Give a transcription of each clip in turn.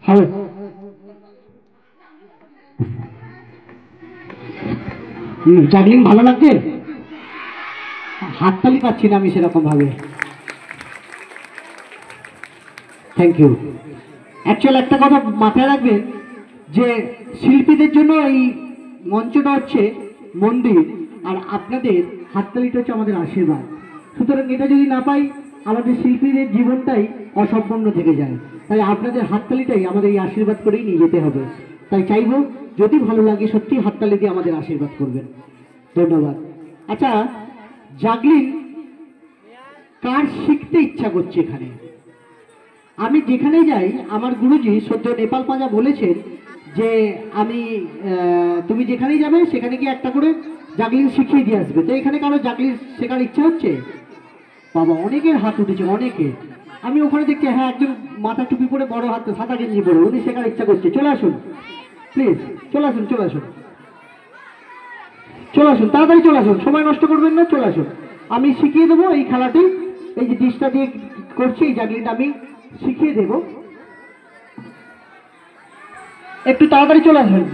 হবে। জাগলিং ভালো লাগছে? হাততালি পাচ্ছি না আমি সেরকম ভাবে। Thank you. অ্যাকচুয়াল একটা কথা মাথায় রাখবেন যে শিল্পীদের জন্য এই মঞ্চটা হচ্ছে মন্দির, আর আপনাদের হাততালিটা হচ্ছে আমাদের আশীর্বাদ। সুতরাং এটা যদি না পাই আমাদের শিল্পীদের জীবনটাই অসম্পূর্ণ থেকে যায়। তাই আপনাদের হাততালিটাই আমাদের এই আশীর্বাদ করেই নিয়ে যেতে হবে। তাই চাইব যদি ভালো লাগে সত্যি হাততালি দিয়ে আমাদের আশীর্বাদ করবেন। ধন্যবাদ। আচ্ছা, জাগলিং কার শিখতে ইচ্ছা করছে এখানে? আমি যেখানেই যাই আমার গুরুজি সদ্য নেপাল পাজা বলেছেন যে আমি তুমি যেখানেই যাবে সেখানে গিয়ে একটা করে জাগলিং শিখিয়ে দিয়ে আসবে। তো এখানে কারো জাগলিং শেখার ইচ্ছা হচ্ছে? বাবা, অনেকের হাত উঠেছে, অনেকে। আমি ওখানে দেখছি, হ্যাঁ, একজন মাথা টুপি পরে বড় হাত সাদা গেঞ্জি পরে উনি শেখার ইচ্ছা করছে। চলে আসুন প্লিজ, চলে আসুন, চলে আসুন, চলে আসুন, তাড়াতাড়ি চলে আসুন, সময় নষ্ট করবেন না, চলে আসুন। আমি শিখিয়ে দেবো এই খেলাটি, এই যে ডিশটা দিয়ে করছি এই জাগলিংটা আমি শিখিয়ে দেব। একটু তাড়াতাড়ি চলে আসবেন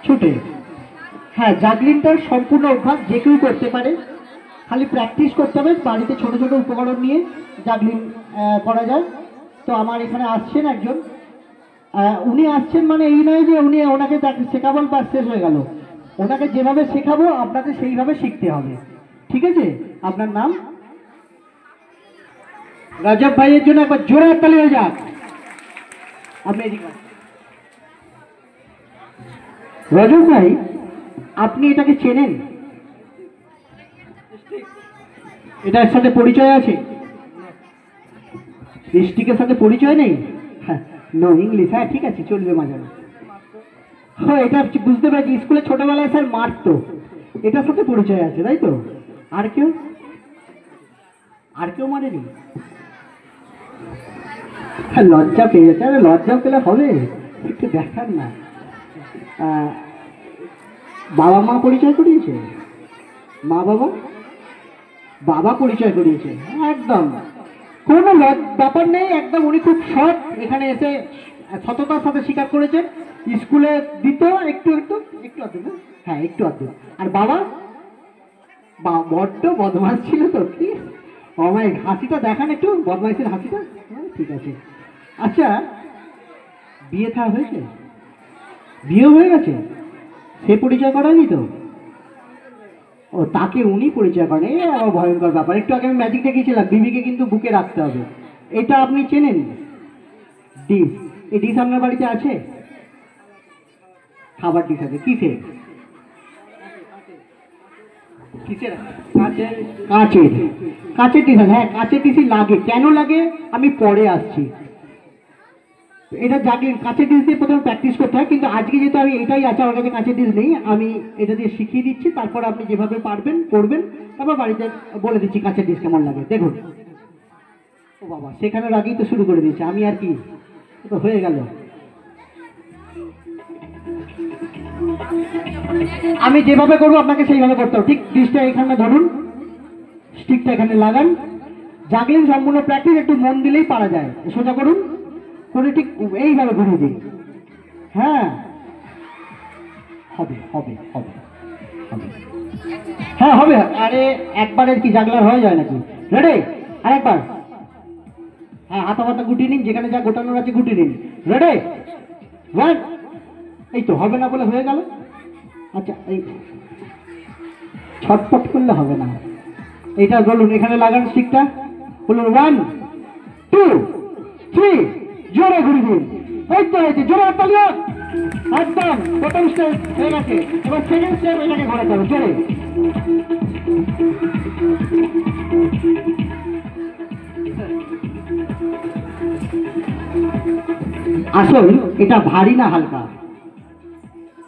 ছুটে। হ্যাঁ, জাগলিংটার সম্পূর্ণ অভ্যাস যে কেউ করতে পারে, খালি প্র্যাকটিস করতে হবে। বাড়িতে ছোট ছোট উপকরণ নিয়ে জাগলিং করা যায়। তো আমার এখানে আসছেন একজন, উনি আসছেন মানে এই নয় যে ওনাকে শেখাবো ব্যাস শেষ হয়ে গেল। ওনাকে যেভাবে শেখাবো আপনাকে সেইভাবে শিখতে হবে। ঠিক আছে? আপনার নাম? রাজব ভাইয়ের জন্য একবার জোরে হাততালি হয়ে যাক। আপনি এদিকে রজব ভাই, আপনি এটাকে চেনেন? এটার সাথে পরিচয় আছে? ডিস্ট্রিক্টের সাথে পরিচয় নেই? হ্যাঁ, নো ইংলিশ। হ্যাঁ, ঠিক আছে, চলবে মাঝে মাঝে। হ্যাঁ, এটা বুঝতে পারছি, স্কুলে ছোটবেলায় স্যার মারতো। এটার সাথে পরিচয় আছে, তাই তো? আর কেউ? আর কেউ মারেনি? হ্যাঁ, লজ্জা পেয়ে যাচ্ছে। আরে লজ্জা পেলে হবে, একটু দেখান না। বাবা মা পরিচয় করিয়েছে? মা বাবা? বাবা পরিচয় করিয়েছে? একদম কোনো ব্যাপার নেই, একদম উনি খুব সৎ। এখানে এসে সততার সাথে স্বীকার করেছেন। স্কুলে দিত একটু একটু একটু আধটু, হ্যাঁ একটু আধটু। আর বাবা বড্ড বদমাস ছিল তো। কি আমায় হাসিটা দেখান একটু, বদমাইশের হাসিটা। হ্যাঁ, ঠিক আছে। আচ্ছা, বিয়ে থা হয়েছে? বিয়ে হয়ে গেছে? সে পরিচয় করায়নি তো? ও, তাকে উনি পরিচয় করেন? এই আবার ভয়ঙ্কর ব্যাপার। একটু আগে আমি ম্যাজিক দেখিয়েছিলাম, বিবিকে কিন্তু বুকে রাখতে হবে। এটা আপনি চেনেন? ডিশ। এই ডিশ আপনার বাড়িতে আছে? খাবার ডিশ আছে? কিসের? কিসের? কাঁচের? কাঁচের? কাঁচের ডিশ আছে? হ্যাঁ, কাঁচের ডিশই লাগে। কেন লাগে আমি পরে আসছি। এটা জাগলিং কাঁচের ডিশ দিয়ে প্রথমে প্র্যাকটিস করতে হয়, কিন্তু আজকে যেহেতু আমি এটাই আছে, আমার কাছে কাঁচের ডিশ নেই, আমি এটা দিয়ে শিখিয়ে দিচ্ছি। তারপর আপনি যেভাবে পারবেন করবেন, তারপর বাড়িতে বলে দিচ্ছি কাঁচের ডিশ কেমন লাগে। দেখুন। ও বাবা, সেখানের আগেই তো শুরু করে দিয়েছে, আমি আর কি, তো হয়ে গেল। আমি যেভাবে করবো আপনাকে সেইভাবে করতে হবে। ঠিক ডিশটা এখানে ধরুন, স্টিকটা এখানে লাগান। জাগলিং সম্পূর্ণ প্র্যাকটিস, একটু মন দিলেই পারা যায়। সোজা করুন, করে ঠিক এইভাবে ঘুরিয়ে দিন। হ্যাঁ, হবে হবে হবে হবে। হ্যাঁ, হবে। আরে একবারের কি জাগলার হয়ে যায় নাকি? রেডি? আরেকবার। হ্যাঁ, হাতা মাথা গুটিয়ে নিন, যেখানে যা গোটানোর আছে গুটিয়ে নিন। রেডি? ওয়ান। এই তো হবে না বলে হয়ে গেল। আচ্ছা, এই ছটপট করলে হবে না। এইটা বলুন, এখানে লাগান স্টিকটা, বলুন 1 2 3, জোরে ঘুরে দিন। এই তো হয়েছে, জোরে হাততালি হোক। একদম প্রথম স্টেপ হয়ে গেছে, এবার সেকেন্ড স্টেপ এটাকে ঘোরাতে হবে জোরে। আসল এটা ভারী না হালকা?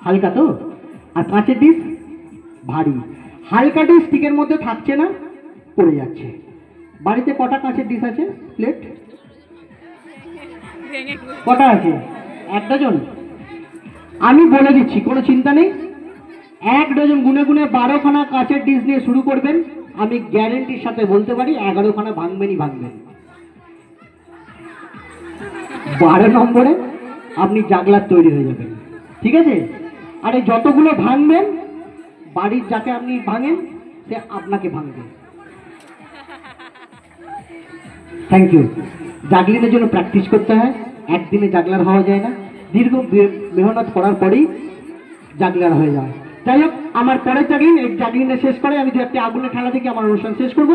হালকা তো। আর কাঁচের ডিশ ভারী। হালকা ডিশ স্টিকের মধ্যে থাকছে না, পড়ে যাচ্ছে। বাড়িতে কটা কাঁচের ডিশ আছে? প্লেট কটা আছে? 1 ডজন? আমি বলে দিচ্ছি, কোনো চিন্তা নেই। 1 ডজন গুনে গুনে 12খানা কাঁচের ডিশ নিয়ে শুরু করবেন। আমি গ্যারেন্টির সাথে বলতে পারি 11খানা ভাঙবেনই ভাঙবেন। 12 নম্বরে আপনি জাগলার তৈরি হয়ে যাবেন। ঠিক আছে? আর এই যতগুলো ভাঙবেন, বাড়ির যাকে আপনি ভাঙেন সে আপনাকে ভাঙবে। Thank you. জাগলিনের জন্য প্র্যাকটিস করতে হয়, একদিনে জাগলার হওয়া যায় না, দীর্ঘ মেহনত করার পরেই জাগলার হয়ে যায়। যাই হোক, আমার পরের জাগলিন, এই জাগলিনে শেষ করে আমি দু একটি আগুনের খেলা থেকে আমার অনুষ্ঠান শেষ করব।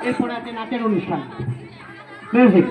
এরপরে আছে নাচের অনুষ্ঠান। মিউজিক।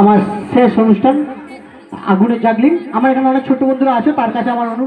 আমার শেষ অনুষ্ঠান আগুনের জাগলিং। আমার এখানে অনেক ছোট বন্ধুরা আছে, তার কাছে আমার